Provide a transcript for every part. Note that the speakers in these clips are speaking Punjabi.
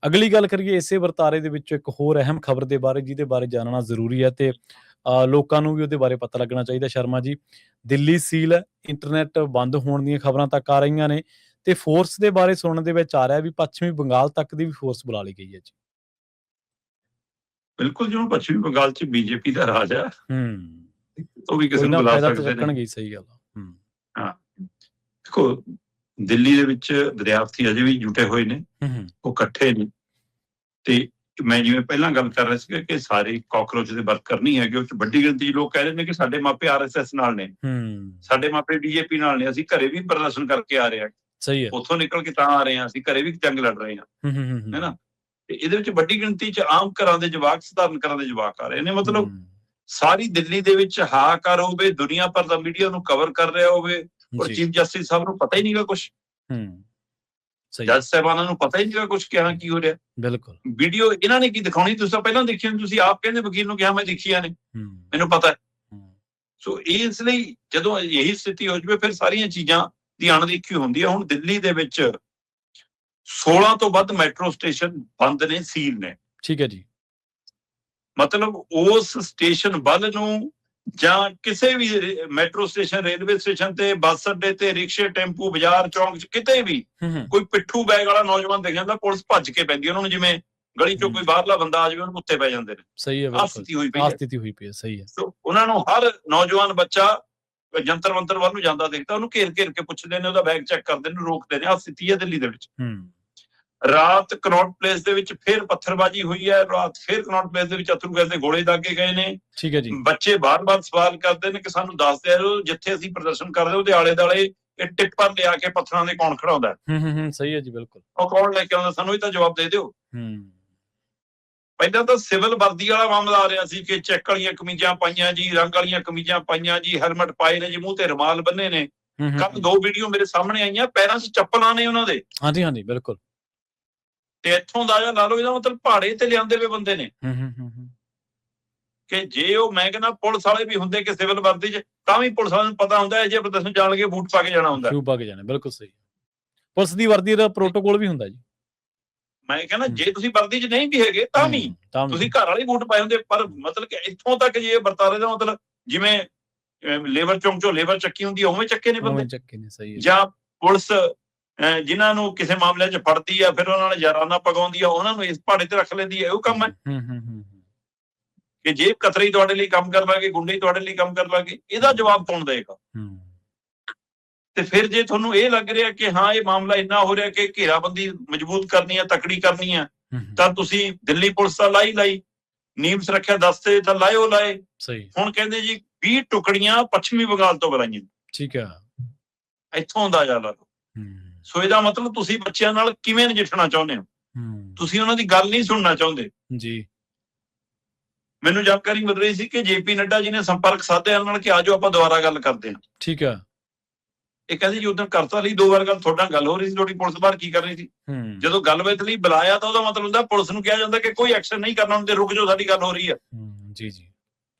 ਅਗਲੀ ਗੱਲ ਕਰੀਏ ਇਸੇ ਵਰਤਾਰੇ ਦੇ ਵਿੱਚੋਂ ਇੱਕ ਹੋਰ ਅਹਿਮ ਖਬਰ ਦੇ ਬਾਰੇ, ਜਿਹਦੇ ਬਾਰੇ ਜਾਣਨਾ ਜ਼ਰੂਰੀ ਹੈ ਤੇ ਲੋਕਾਂ ਨੂੰ ਵੀ ਉਹਦੇ ਬਾਰੇ ਪਤਾ ਲੱਗਣਾ ਚਾਹੀਦਾ। ਸ਼ਰਮਾ ਜੀ, ਦਿੱਲੀ ਸੀਲ ਹੈ, ਇੰਟਰਨੈਟ ਬੰਦ ਹੋਣ ਦੀਆਂ ਖਬਰਾਂ ਤੱਕ ਆ ਰਹੀਆਂ ਨੇ ਤੇ ਫੋਰਸ ਦੇ ਬਾਰੇ ਸੁਣਨ ਦੇ ਵਿੱਚ ਆ ਰਿਹਾ ਵੀ ਪੱਛਮੀ ਬੰਗਾਲ ਤੱਕ ਦੀ ਵੀ ਫੋਰਸ ਬੁਲਾ ਲਈ ਗਈ ਹੈ ਜੀ। ਬਿਲਕੁਲ, ਜਿਵੇਂ ਪੱਛਮੀ ਬੰਗਾਲ 'ਚ ਬੀਜੇਪੀ ਦਾ ਰਾਜ ਆ, ਉਹ ਵੀ ਕਿਸੇ ਕੋਈ ਨੂੰ ਨਾ ਬੁਲਾ ਫਾਇਦਾ ਤਾਂ ਸਕਦੇ ਨੇ। ਚੱਕਣਗੇ, ਸਹੀ ਗੱਲ ਆ। ਹਾਂ, ਦੇਖੋ ਦਿੱਲੀ ਦੇ ਵਿੱਚ ਦਰਿਆਫਤੀ ਅਜੇ ਵੀ ਜੁਟੇ ਹੋਏ ਨੇ, ਉਹ ਇਕੱਠੇ ਨੇ। ਤੇ ਮੈਂ ਜਿਵੇਂ ਪਹਿਲਾਂ ਗੱਲ ਕਰ ਰਿਹਾ ਸੀਗਾ ਕਿ ਸਾਰੇ ਕਾਕਰੋਚ ਦੇ ਵਰਕਰ ਨਹੀਂ ਹੈਗੇ, ਉਹ 'ਚ ਵੱਡੀ ਗਿਣਤੀ 'ਚ ਲੋਕ ਕਹਿ ਰਹੇ ਨੇ ਕਿ ਸਾਡੇ ਮਾਪੇ RSS ਨਾਲ ਨੇ, ਸਾਡੇ ਮਾਪੇ BJP ਨਾਲ ਨੇ, ਅਸੀਂ ਘਰੇ ਵੀ ਪ੍ਰਦਰਸ਼ਨ ਕਰਕੇ ਆ ਰਹੇ ਹਾਂ, ਸਹੀ ਹੈ, ਉੱਥੋਂ ਨਿਕਲ ਕੇ ਤਾਂ ਆ ਰਹੇ ਹਾਂ, ਅਸੀਂ ਘਰੇ ਵੀ ਜੰਗ ਲੜ ਰਹੇ ਹਾਂ, ਹੈਨਾ। ਤੇ ਇਹਦੇ ਵਿੱਚ ਵੱਡੀ ਗਿਣਤੀ 'ਚ ਆਮ ਘਰਾਂ ਦੇ ਜਵਾਕ, ਸਧਾਰਨ ਘਰਾਂ ਦੇ ਜਵਾਕ ਆ ਰਹੇ ਨੇ। ਮਤਲਬ ਸਾਰੀ ਦਿੱਲੀ ਦੇ ਵਿੱਚ ਹਾਹਾਕਾਰ ਹੋਵੇ, ਦੁਨੀਆ ਭਰ ਦਾ ਮੀਡੀਆ ਨੂੰ ਕਵਰ ਕਰ ਰਿਹਾ ਹੋਵੇ, ਔਰ ਚੀਫ ਜਸਟਿਸ ਸਾਹਿਬ ਨੂੰ ਪਤਾ ਹੀ ਨਹੀਂਗਾ ਕੁਛ, ਜੱਜ ਸਾਹਿਬਾਨਾਂ ਨੂੰ ਪਤਾ ਹੀ ਨਹੀਂਗਾ ਕੁਛ ਕਿ ਹਾਂ ਕੀ ਹੋ ਰਿਹਾ। ਬਿਲਕੁਲ, ਵੀਡੀਓ ਇਹਨਾਂ ਨੇ ਕੀ ਦਿਖਾਉਣੀ, ਤੁਸੀਂ ਤਾਂ ਪਹਿਲਾਂ ਦੇਖੀ, ਤੁਸੀਂ ਆਪ ਕਹਿੰਦੇ ਵਕੀਲ ਨੂੰ ਕਿਹਾ ਮੈਂ ਦੇਖੀਆਂ ਨੇ, ਮੈਨੂੰ ਪਤਾ ਹੈ। ਸੋ ਇਸ ਲਈ ਜਦੋਂ ਇਹੀ ਸਥਿਤੀ ਹੋ ਜਾਵੇ, ਫਿਰ ਸਾਰੀਆਂ ਚੀਜ਼ਾਂ ਦੀ ਅਣਦੇਖੀ ਹੁੰਦੀ ਹੈ। ਹੁਣ ਦਿੱਲੀ ਦੇ ਵਿੱਚ 16 ਤੋਂ ਵੱਧ ਮੈਟਰੋ ਸਟੇਸ਼ਨ ਬੰਦ ਨੇ, ਸੀਲ ਨੇ। ਠੀਕ ਹੈ ਜੀ। ਮਤਲਬ ਉਸ ਸਟੇਸ਼ਨ ਵੱਲ ਨੂੰ ਜਾਂ ਕਿਸੇ ਵੀ ਮੈਟਰੋ ਸਟੇਸ਼ਨ, ਰੇਲਵੇ ਸਟੇਸ਼ਨ ਤੇ, ਬੱਸ ਅੱਡੇ ਤੇ, ਰਿਕਸ਼ੇ, ਟੈਂਪੂ, ਬਾਜ਼ਾਰ, ਚੌਂਕ 'ਚ ਕਿਤੇ ਵੀ ਕੋਈ ਪਿੱਠੂ ਬੈਗ ਵਾਲਾ ਨੌਜਵਾਨ ਦਿਖ ਜਾਂਦਾ, ਪੁਲਿਸ ਭੱਜ ਕੇ ਪੈਂਦੀ ਉਹਨਾਂ ਨੂੰ, ਜਿਵੇਂ ਗਲੀ 'ਚੋਂ ਕੋਈ ਬਾਹਰਲਾ ਬੰਦਾ ਆ ਜਾਵੇ ਉਹਨੂੰ ਕੁੱਤੇ ਪੈ ਜਾਂਦੇ ਨੇ। ਸਹੀ ਹੈ, ਆਹ ਸਥਿਤੀ ਹੋਈ ਪਈ ਹੈ। ਸਹੀ ਹੈ। ਉਹਨਾਂ ਨੂੰ ਹਰ ਨੌਜਵਾਨ ਬੱਚਾ ਜੰਤਰ ਮੰਤਰ ਵੱਲ ਨੂੰ ਜਾਂਦਾ ਦੇਖਦਾ, ਉਹਨੂੰ ਘੇਰ ਘੇਰ ਕੇ ਪੁੱਛਦੇ ਨੇ, ਉਹਦਾ ਬੈਗ ਚੈੱਕ ਕਰਦੇ ਨੇ, ਰੋਕਦੇ ਨੇ। ਆਹ ਸਥਿਤੀ ਹੈ ਦਿੱਲੀ ਦੇ ਵਿੱਚ। ਰਾਤ ਕਨੌਟ ਪਲੇਸ ਦੇ ਵਿੱਚ ਫਿਰ ਪੱਥਰਬਾਜ਼ੀ ਹੋਈ ਹੈ, ਰਾਤ ਫਿਰ ਕਨੌਟ ਪਲੇਸ ਦੇ ਵਿੱਚ ਅਥਰੂ ਗੈਸ ਦੇ ਗੋਲੇ ਦਾਗੇ ਗਏ ਨੇ। ਠੀਕ ਹੈ ਜੀ। ਬੱਚੇ ਬਾਰ-ਬਾਰ ਸਵਾਲ ਕਰਦੇ ਨੇ ਕਿ ਸਾਨੂੰ ਦੱਸ ਦਿਓ, ਜਿੱਥੇ ਅਸੀਂ ਪ੍ਰਦਰਸ਼ਨ ਕਰਦੇ ਉਹਦੇ ਆਲੇ ਦੁਆਲੇ ਇਹ ਟਿੱਪਰ ਲਿਆ ਕੇ ਪੱਥਰਾਂ ਦੇ ਕੌਣ ਖੜਾਉਂਦਾ? ਸਹੀ ਹੈ ਜੀ, ਬਿਲਕੁਲ। ਉਹ ਕੌਣ ਲੈ ਕੇ ਆਉਂਦਾ? ਸਾਨੂੰ ਇਹ ਤਾਂ ਜਵਾਬ ਦੇ ਦਿਓ। ਪਹਿਲਾਂ ਤਾਂ ਸਿਵਲ ਵਰਦੀ ਵਾਲਾ ਮਾਮਲਾ ਆ ਰਿਹਾ ਸੀ ਕਿ ਚੈੱਕ ਵਾਲੀਆਂ ਕਮੀਜ਼ਾਂ ਪਾਈਆਂ ਜੀ, ਰੰਗ ਵਾਲੀਆਂ ਕਮੀਜ਼ਾਂ ਪਾਈਆਂ ਜੀ, ਹੈਲਮਟ ਪਾਏ ਨੇ ਜੀ, ਮੂੰਹ ਤੇ ਰੁਮਾਲ ਬੰਨੇ ਨੇ। ਕੱਲ 2 ਵੀਡੀਓ ਮੇਰੇ ਸਾਹਮਣੇ ਆਈਆਂ, ਪੈਰਾਂ 'ਚ ਚੱਪਲਾਂ ਨੇ ਉਹਨਾਂ ਦੇ। ਹਾਂਜੀ, ਬਿਲਕੁਲ। ਤੇ ਇੱਥੋਂ ਅੰਦਾਜ਼ਾ ਲਾ ਲਓ, ਇਹਦਾ ਮਤਲਬ ਪਹਾੜੇ ਤੇ ਲਿਆਂਦੇ ਵੇ ਬੰਦੇ ਨੇ। ਕਿ ਜੇ ਉਹ, ਮੈਂ ਕਹਿੰਦਾ ਪੁਲਿਸ ਵਾਲੇ ਵੀ ਹੁੰਦੇ ਕਿ ਸਿਵਲ ਵਰਦੀ 'ਚ, ਤਾਂ ਵੀ ਪੁਲਿਸ ਵਾਲਿਆਂ ਨੂੰ ਪਤਾ ਹੁੰਦਾ ਇਹ ਜੇ ਪ੍ਰਦਰਸ਼ਨ ਜਾਣ ਲੱਗੇ ਬੂਟ ਪਾ ਕੇ ਜਾਣਾ ਹੁੰਦਾ। ਸ਼ੂ ਪਾ ਕੇ ਜਾਣਾ, ਬਿਲਕੁਲ ਸਹੀ। ਪੁਲਿਸ ਦੀ ਵਰਦੀ ਦਾ ਪ੍ਰੋਟੋਕੋਲ ਵੀ ਹੁੰਦਾ ਜੀ। ਮੈਂ ਕਹਿੰਦਾ ਜੇ ਤੁਸੀਂ ਵਰਦੀ 'ਚ ਨਹੀਂ ਵੀ ਹੈਗੇ ਤਾਂ ਵੀ ਤੁਸੀਂ ਘਰ ਵਾਲੇ ਬੂਟ ਪਾਏ ਹੁੰਦੇ। ਪਰ ਮਤਲਬ ਕਿ ਇੱਥੋਂ ਤੱਕ ਜੇ ਵਰਤਾਰੇ ਦਾ ਮਤਲਬ ਜਿਵੇਂ ਲੇਬਰ ਚੌਂਕ 'ਚੋਂ ਲੇਬਰ ਚੱਕੀ ਹੁੰਦੀ ਹੈ, ਉਵੇਂ ਚੱਕੇ ਨੇ ਬੰਦੇ। ਜਾਂ ਪੁਲਿਸ ਜਿਨ੍ਹਾਂ ਨੂੰ ਕਿਸੇ ਮਾਮਲੇ 'ਚ ਫੜਦੀ ਆ, ਫਿਰ ਉਹਨਾਂ ਨੇ ਯਾਰਾਨਾ ਪਗਾਉਂਦੀ ਆ, ਉਹਨਾਂ ਨੂੰ ਇਸ ਪਹਾੜੇ ਤੇ ਰੱਖ ਲੈਂਦੀ ਹੈ। ਉਹ ਕੰਮ ਹੈ ਕਿ ਜੇ ਕਤਰੀ ਤੁਹਾਡੇ ਲਈ ਕੰਮ ਕਰ ਲਾਂਗੇ, ਗੁੰਡੇ ਤੁਹਾਡੇ ਲਈ ਕੰਮ ਕਰ ਲਾਂਗੇ, ਇਹਦਾ ਜਵਾਬ ਕੌਣ ਦੇਗਾ? ਤੇ ਫਿਰ ਜੇ ਤੁਹਾਨੂੰ ਇਹ ਲੱਗ ਰਿਹਾ ਕਿ ਹਾਂ ਇਹ ਮਾਮਲਾ ਇੰਨਾ ਹੋ ਰਿਹਾ ਕਿ ਘੇਰਾਬੰਦੀ ਮਜ਼ਬੂਤ ਕਰਨੀ ਹੈ, ਤਕੜੀ ਕਰਨੀ ਹੈ, ਤਾਂ ਤੁਸੀਂ ਦਿੱਲੀ ਪੁਲਿਸ ਦਾ ਲਾਈ, ਨੀਮ ਸੁਰੱਖਿਆ ਦਸਤੇ ਤਾਂ ਲਾਏ। ਹੁਣ ਕਹਿੰਦੇ ਜੀ 20 ਟੁਕੜੀਆਂ ਪੱਛਮੀ ਬੰਗਾਲ ਤੋਂ ਬੁਲਾਈਆਂ। ਠੀਕ ਹੈ, ਇੱਥੋਂ ਅੰਦਾਜ਼ਾ ਲਾ ਲਓ। ਸੋ ਇਹਦਾ ਮਤਲਬ ਤੁਸੀਂ ਬੱਚਿਆਂ ਨਾਲ ਕਿਵੇਂ ਨਜਿੱਠਣਾ ਚਾਹੁੰਦੇ ਹੋ? ਤੁਸੀਂ ਉਹਨਾਂ ਦੀ ਗੱਲ ਨਹੀਂ ਸੁਣਨਾ ਚਾਹੁੰਦੇ ਜੀ। ਮੈਨੂੰ ਜਾਣਕਾਰੀ ਮਿਲ ਰਹੀ ਸੀ ਕਿ JP ਨੱਡਾ ਜੀ ਨੇ ਸੰਪਰਕ ਸਾਧਿਆ ਇਹਨਾਂ ਨਾਲ ਕਿ ਆਜੋ ਆਪਾਂ ਦੁਬਾਰਾ ਗੱਲ ਕਰਦੇ ਹਾਂ। ਠੀਕ ਹੈ। ਇਹ ਕਹਿੰਦੇ ਜੀ ਉਦੋਂ ਕਰਤਾ ਲਈ 2 ਵਾਰ ਗੱਲ, ਤੁਹਾਡਾ ਗੱਲ ਹੋ ਰਹੀ ਸੀ, ਤੁਹਾਡੀ ਪੁਲਿਸ ਬਾਹਰ ਕੀ ਕਰ ਰਹੀ ਸੀ? ਜਦੋਂ ਗੱਲਬਾਤ ਲਈ ਬੁਲਾਇਆ ਤਾਂ ਉਹਦਾ ਮਤਲਬ ਹੁੰਦਾ ਪੁਲਿਸ ਨੂੰ ਕਿਹਾ ਜਾਂਦਾ ਕਿ ਕੋਈ ਐਕਸ਼ਨ ਨਹੀਂ ਕਰਨਾ ਹੁੰਦੇ, ਰੁਕ ਜਾਓ, ਸਾਡੀ ਗੱਲ ਹੋ ਰਹੀ ਹੈ। ਜੀ।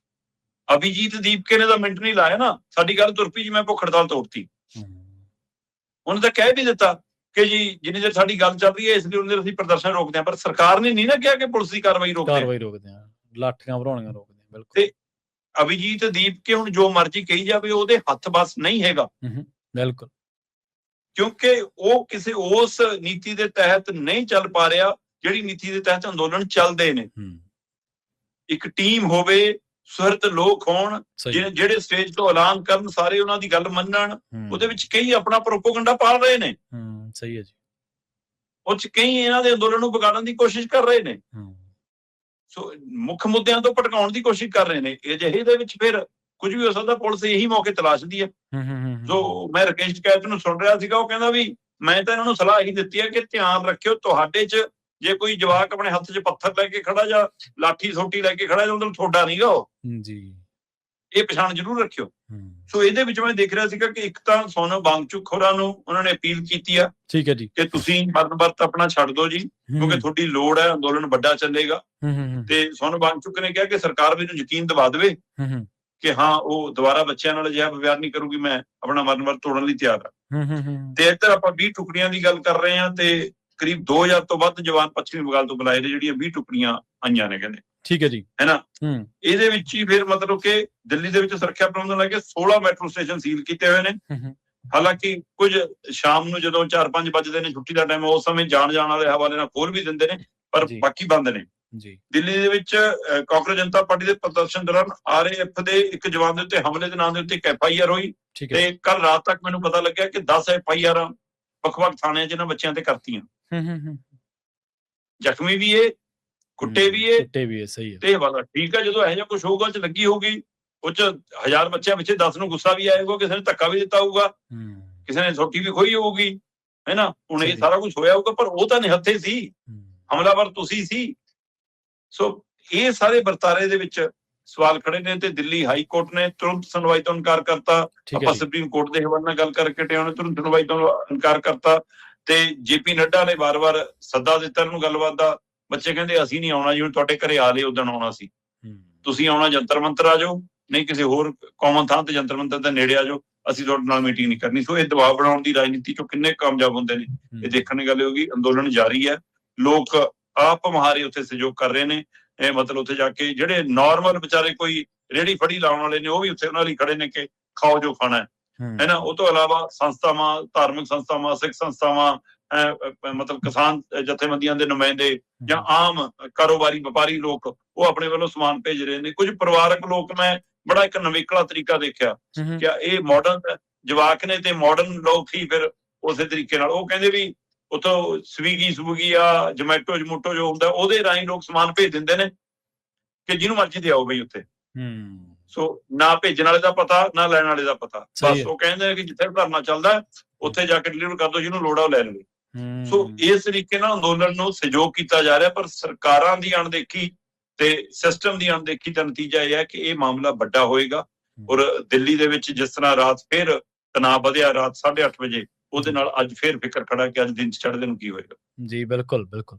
ਅਭਿਜੀਤ ਦੀਪਕੇ ਨੇ ਤਾਂ ਮਿੰਟ ਨਹੀਂ ਲਾਇਆ ਨਾ, ਸਾਡੀ ਗੱਲ ਤੁਰ ਪਈ ਜੀ, ਮੈਂ ਭੁੱਖ ਹੜਤਾਲ ਤੋੜਤੀ। ਉਹਨੇ ਤਾਂ ਕਹਿ ਵੀ ਦਿੱਤਾ ਕਿ ਜੀ ਜਿੰਨੀ ਦੇਰ ਸਾਡੀ ਗੱਲ ਚੱਲ ਰਹੀ ਹੈ ਇਸ ਲਈ ਉਹਨੇ ਅਸੀਂ ਪ੍ਰਦਰਸ਼ਨ ਰੋਕਦੇ ਹਾਂ। ਪਰ ਸਰਕਾਰ ਨੇ ਨਹੀਂ ਨਾ ਕਿਹਾ ਕਿ ਪੁਲਿਸ ਦੀ ਕਾਰਵਾਈ ਰੋਕਦੇ ਹਾਂ, ਲਾਠੀਆਂ ਭਰਾਉਣੀਆਂ ਰੋਕਦੇ ਹਾਂ। ਬਿਲਕੁਲ। ਤੇ ਅਭਿਜੀਤ ਦੀਪਕੇ ਹੁਣ ਜੋ ਮਰਜ਼ੀ ਕਹੀ ਜਾਵੇ, ਉਹਦੇ ਹੱਥ ਬਸ ਨਹੀਂ ਹੈਗਾ। ਬਿਲਕੁਲ। ਕਿਉਂਕਿ ਉਹ ਕਿਸੇ ਉਸ ਨੀਤੀ ਦੇ ਤਹਿਤ ਨਹੀਂ ਚੱਲ ਪਾ ਰਿਹਾ ਜਿਹੜੀ ਨੀਤੀ ਦੇ ਤਹਿਤ ਅੰਦੋਲਨ ਚੱਲਦੇ ਨੇ। ਇੱਕ ਟੀਮ ਹੋਵੇ, ਸੁਹਿਰਦ ਲੋਕ ਹੋਣ, ਜਿਹੜੇ ਸਟੇਜ ਤੋਂ ਐਲਾਨ ਕਰਨ, ਸਾਰੇ ਉਹਨਾਂ ਦੀ ਗੱਲ ਮੰਨਣ। ਉਹਦੇ ਵਿੱਚ ਕਈ ਆਪਣਾ ਪ੍ਰੋਪੋਗੰਡਾ ਪਾਲ ਰਹੇ ਨੇ। ਸਹੀ ਹੈ ਜੀ। ਉਹ 'ਚ ਕਈ ਇਹਨਾਂ ਦੇ ਅੰਦੋਲਨ ਨੂੰ ਵਿਗਾੜਨ ਦੀ ਕੋਸ਼ਿਸ਼ ਕਰ ਰਹੇ ਨੇ। ਸੋ ਮੁੱਖ ਮੁੱਦਿਆਂ ਤੋਂ ਭਟਕਾਉਣ ਦੀ ਕੋਸ਼ਿਸ਼ ਕਰ ਰਹੇ ਨੇ। ਅਜਿਹੇ ਦੇ ਵਿੱਚ ਫਿਰ ਕੁਝ ਵੀ ਹੋ ਸਕਦਾ। ਪੁਲਿਸ ਇਹੀ ਮੌਕੇ ਤਲਾਸ਼ਦੀ ਹੈ। ਜੋ ਮੈਂ ਰਾਕੇਸ਼ ਟਿਕੈਤ ਨੂੰ ਸੁਣ ਰਿਹਾ ਸੀਗਾ, ਉਹ ਕਹਿੰਦਾ ਵੀ ਮੈਂ ਤਾਂ ਇਹਨਾਂ ਨੂੰ ਸਲਾਹ ਇਹੀ ਦਿੱਤੀ ਹੈ ਕਿ ਧਿਆਨ ਰੱਖਿਓ, ਤੁਹਾਡੇ 'ਚ ਜੇ ਕੋਈ ਜਵਾਕ ਆਪਣੇ ਹੱਥ 'ਚ ਪੱਥਰ ਲੈ ਕੇ ਖੜਾ ਜਾਂ ਲਾਠੀ ਸੋਟੀ ਲੈ ਕੇ ਖੜਾ ਜਾਂ ਮਤਲਬ ਤੁਹਾਡਾ ਨਹੀਂਗਾ ਉਹ ਜੀ, ਇਹ ਪਛਾਣ ਜ਼ਰੂਰ ਰੱਖਿਓ। ਸੋ ਇਹਦੇ ਵਿੱਚ ਮੈਂ ਦੇਖ ਰਿਹਾ ਸੀਗਾ ਕਿ ਇੱਕ ਤਾਂ ਸੋਨਮ ਵਾਂਗਚੁਕ ਹੋਰਾਂ ਨੂੰ ਉਹਨਾਂ ਨੇ ਅਪੀਲ ਕੀਤੀ ਆ। ਠੀਕ ਹੈ ਜੀ, ਕਿ ਤੁਸੀਂ ਮਰਨ ਵਰਤ ਆਪਣਾ ਛੱਡ ਦਿਓ ਜੀ, ਕਿਉਂਕਿ ਤੁਹਾਡੀ ਲੋੜ ਹੈ, ਅੰਦੋਲਨ ਵੱਡਾ ਚੱਲੇਗਾ। ਤੇ ਸੋਨਮ ਵਾਂਗਚੁਕ ਨੇ ਕਿਹਾ ਕਿ ਸਰਕਾਰ ਮੈਨੂੰ ਯਕੀਨ ਦਿਵਾ ਦੇਵੇ ਕਿ ਹਾਂ ਉਹ ਦੁਬਾਰਾ ਬੱਚਿਆਂ ਨਾਲ ਅਜਿਹਾ ਵਿਵਹਾਰ ਨਹੀਂ ਕਰੂਗੀ, ਮੈਂ ਆਪਣਾ ਮਰਨ ਵਰਤ ਤੋੜਨ ਲਈ ਤਿਆਰ ਹਾਂ। ਤੇ ਇੱਧਰ ਆਪਾਂ 20 ਟੁਕੜੀਆਂ ਦੀ ਗੱਲ ਕਰ ਰਹੇ ਹਾਂ ਤੇ ਕਰੀਬ 2000 ਤੋਂ ਵੱਧ ਜਵਾਨ ਪੱਛਮੀ ਬੰਗਾਲ ਤੋਂ ਬੁਲਾਏ ਨੇ, ਜਿਹੜੀਆਂ 20 ਟੁਕੜੀਆਂ ਆਈਆਂ ਨੇ ਕਹਿੰਦੇ। ਠੀਕ ਹੈ ਜੀ, ਹੈ ਨਾ। ਇਹਦੇ ਵਿੱਚ ਹੀ ਫਿਰ ਮਤਲਬ ਕਿ ਦਿੱਲੀ ਦੇ ਵਿੱਚ ਸੁਰੱਖਿਆ ਪ੍ਰਬੰਧਨ ਲੈ ਕੇ 16 ਮੈਟਰੋ ਸਟੇਸ਼ਨ ਸੀਲ ਕੀਤੇ ਹੋਏ ਨੇ। ਹਾਲਾਂਕਿ ਕੁਝ ਸ਼ਾਮ ਨੂੰ ਜਦੋਂ 4-5 ਵੱਜਦੇ ਨੇ, ਛੁੱਟੀ ਦਾ ਟਾਈਮ, ਉਸ ਸਮੇਂ ਜਾਣ ਵਾਲੇ ਹਵਾਲੇ ਨਾਲ ਖੋਲ ਵੀ ਦਿੰਦੇ ਨੇ, ਪਰ ਬਾਕੀ ਬੰਦ ਨੇ ਜੀ। ਦਿੱਲੀ ਦੇ ਵਿੱਚ ਕਾਂਗਰਸ ਜਨਤਾ ਪਾਰਟੀ ਦੇ ਪ੍ਰਦਰਸ਼ਨ ਦੌਰਾਨ RAF ਦੇ ਇੱਕ ਜਵਾਨ ਦੇ ਉੱਤੇ ਹਮਲੇ ਦੇ ਨਾਂ ਦੇ ਉੱਤੇ ਇੱਕ FIR ਹੋਈ, ਤੇ ਕੱਲ ਰਾਤ ਤੱਕ ਮੈਨੂੰ ਪਤਾ ਲੱਗਿਆ ਕਿ 10 FIR ਵੱਖ-ਵੱਖ ਥਾਣਿਆਂ 'ਚ ਇਹਨਾਂ ਬੱਚਿਆਂ ਤੇ ਕਰਤੀਆਂ। ਜ਼ਖਮੀ ਵੀ ਏ, ਕੁੱਟੇ ਵੀ ਏ, ਸਹੀ ਹੈ। ਤੇ ਵਾਲਾ ਠੀਕ ਹੈ, ਜਦੋਂ ਇਹੋ ਜਿਹਾ ਕੁਝ ਹੋਊਗਾ, 'ਚ ਲੱਗੀ ਹੋਊਗੀ, ਉਹ 'ਚ 1000 ਬੱਚਿਆਂ ਵਿੱਚ 10 ਨੂੰ ਗੁੱਸਾ ਵੀ ਆਏਗਾ, ਕਿਸੇ ਨੇ ਧੱਕਾ ਵੀ ਦਿੱਤਾ ਹੋਊਗਾ, ਕਿਸੇ ਨੇ ਸੋਟੀ ਵੀ ਖੋਈ ਹੋਊਗੀ, ਹੈ ਨਾ। ਹੁਣ ਇਹ ਸਾਰਾ ਕੁਝ ਹੋਇਆ ਹੋਊਗਾ, ਪਰ ਉਹ ਤਾਂ ਨਿਹੱਥੇ ਸੀ, ਹਮਲਾਵਰ ਤੁਸੀਂ ਸੀ। ਸੋ ਇਹ ਸਾਰੇ ਵਰਤਾਰੇ ਦੇ ਵਿੱਚ ਸਵਾਲ ਖੜੇ ਨੇ, ਤੇ ਦਿੱਲੀ ਹਾਈ ਕੋਰਟ ਨੇ ਤੁਰੰਤ ਸੁਣਵਾਈ ਤੋਂ ਇਨਕਾਰ ਕਰਤਾ। ਆਪਾਂ ਸੁਪਰੀਮ ਕੋਰਟ ਦੇ ਹਵਾਲੇ ਨਾਲ ਗੱਲ ਕਰਕੇ ਹਟੇ, ਉਹਨੇ ਤੁਰੰਤ ਸੁਣਵਾਈ ਤੋਂ ਇਨਕਾਰ ਕਰਤਾ, ਤੇ JP ਨੱਡਾ ਨੇ ਵਾਰ-ਵਾਰ ਸੱਦਾ ਦਿੱਤਾ ਇਹਨੂੰ ਗੱਲਬਾਤ ਦਾ। ਬੱਚੇ ਕਹਿੰਦੇ ਅਸੀਂ ਨਹੀਂ ਆਉਣਾ, ਜਿਵੇਂ ਤੁਹਾਡੇ ਘਰੇ ਆ ਲਏ ਉਦੋਂ ਆਉਣਾ ਸੀ, ਤੁਸੀਂ ਆਉਣਾ ਜੰਤਰ ਮੰਤਰ ਆ ਜਾਓ, ਨਹੀਂ ਕਿਸੇ ਹੋਰ ਕਾਮਨ ਥਾਂ ਤੇ ਜੰਤਰ ਮੰਤਰ ਦੇ ਨੇੜੇ ਆ ਜਾਓ, ਅਸੀਂ ਤੁਹਾਡੇ ਨਾਲ ਮੀਟਿੰਗ ਨਹੀਂ ਕਰਨੀ। ਸੋ ਇਹ ਦਬਾਅ ਬਣਾਉਣ ਦੀ ਰਾਜਨੀਤੀ ਚੋਂ ਕਿੰਨੇ ਕਾਮਯਾਬ ਹੁੰਦੇ ਨੇ, ਇਹ ਦੇਖਣ ਦੀ ਗੱਲ ਹੋਗੀ। ਅੰਦੋਲਨ ਜਾਰੀ ਹੈ, ਲੋਕ ਆਪ ਮੁਹਾਰੇ ਉੱਥੇ ਸਹਿਯੋਗ ਕਰ ਰਹੇ ਨੇ। ਇਹ ਮਤਲਬ ਉੱਥੇ ਜਾ ਕੇ ਜਿਹੜੇ ਨਾਰਮਲ ਵਿਚਾਰੇ ਕੋਈ ਰੇਹੜੀ ਫੜੀ ਲਾਉਣ ਵਾਲੇ ਨੇ, ਉਹ ਵੀ ਉੱਥੇ ਉਹਨਾਂ ਲਈ ਖੜੇ ਨੇ ਕਿ ਖਾਓ ਜੋ ਖਾਣਾ ਹੈ ਨਾ। ਉਹ ਤੋਂ ਇਲਾਵਾ ਸੰਸਥਾਵਾਂ, ਧਾਰਮਿਕ ਸੰਸਥਾਵਾਂ, ਸਿੱਖ ਸੰਸਥਾਵਾਂ, ਮਤਲਬ ਕਿਸਾਨ ਜਥੇਬੰਦੀਆਂ ਦੇ ਨੁਮਾਇੰਦੇ ਜਾਂ ਆਮ ਕਾਰੋਬਾਰੀ ਵਪਾਰੀ ਲੋਕ, ਉਹ ਆਪਣੇ ਵੱਲੋਂ ਸਮਾਨ ਭੇਜ ਰਹੇ ਨੇ। ਕੁਝ ਪਰਿਵਾਰਕ ਲੋਕ, ਮੈਂ ਬੜਾ ਇੱਕ ਨਵੇਕਲਾ ਤਰੀਕਾ ਦੇਖਿਆ ਕਿ ਇਹ ਮਾਡਰਨ ਜਵਾਕ ਨੇ ਤੇ ਮਾਡਰਨ ਲੋਕ ਹੀ ਫਿਰ ਉਸੇ ਤਰੀਕੇ ਨਾਲ, ਉਹ ਕਹਿੰਦੇ ਵੀ ਉੱਥੋਂ ਸਵੀਗੀ ਆ, ਜਮੈਟੋ ਜੋ ਹੁੰਦਾ, ਉਹਦੇ ਰਾਹੀਂ ਲੋਕ ਸਮਾਨ ਭੇਜ ਦਿੰਦੇ ਨੇ ਕਿ ਜਿਹਨੂੰ ਮਰਜ਼ੀ ਤੇ ਆਓ ਬਈ ਉੱਥੇ। ਸੋ ਨਾ ਭੇਜਣ ਵਾਲੇ ਦਾ ਪਤਾ, ਨਾ ਲੈਣ ਵਾਲੇ ਦਾ ਪਤਾ, ਬਸ ਉਹ ਕਹਿੰਦੇ ਨੇ ਕਿ ਜਿੱਥੇ ਧਰਨਾ ਚੱਲਦਾ ਉੱਥੇ ਜਾ ਕੇ ਡਿਲੀਵਰ ਕਰ ਦਿਓ, ਜਿਹਨੂੰ ਲੋੜ ਆ ਉਹ ਲੈ ਲਵੇ। ਸੋ ਇਸ ਤਰੀਕੇ ਨਾਲ ਅੰਦੋਲਨ ਨੂੰ ਸਹਿਯੋਗ ਕੀਤਾ ਜਾ ਰਿਹਾ, ਪਰ ਸਰਕਾਰਾਂ ਦੀ ਅਣਦੇਖੀ ਤੇ ਸਿਸਟਮ ਦੀ ਅਣਦੇਖੀ ਦਾ ਨਤੀਜਾ ਇਹ ਹੈ ਕਿ ਇਹ ਮਾਮਲਾ ਵੱਡਾ ਹੋਏਗਾ। ਔਰ ਦਿੱਲੀ ਦੇ ਵਿੱਚ ਜਿਸ ਤਰ੍ਹਾਂ ਰਾਤ ਫਿਰ ਤਣਾਅ ਵਧਿਆ, ਰਾਤ 8:30 ਵਜੇ, ਉਹਦੇ ਨਾਲ ਅੱਜ ਫੇਰ ਫਿਕਰ ਖੜਾ ਕਿ ਅੱਜ ਦਿਨ ਚ ਚੜ੍ਹਦੇ ਨੂੰ ਕੀ ਹੋਏਗਾ। ਜੀ ਬਿਲਕੁਲ ਬਿਲਕੁਲ।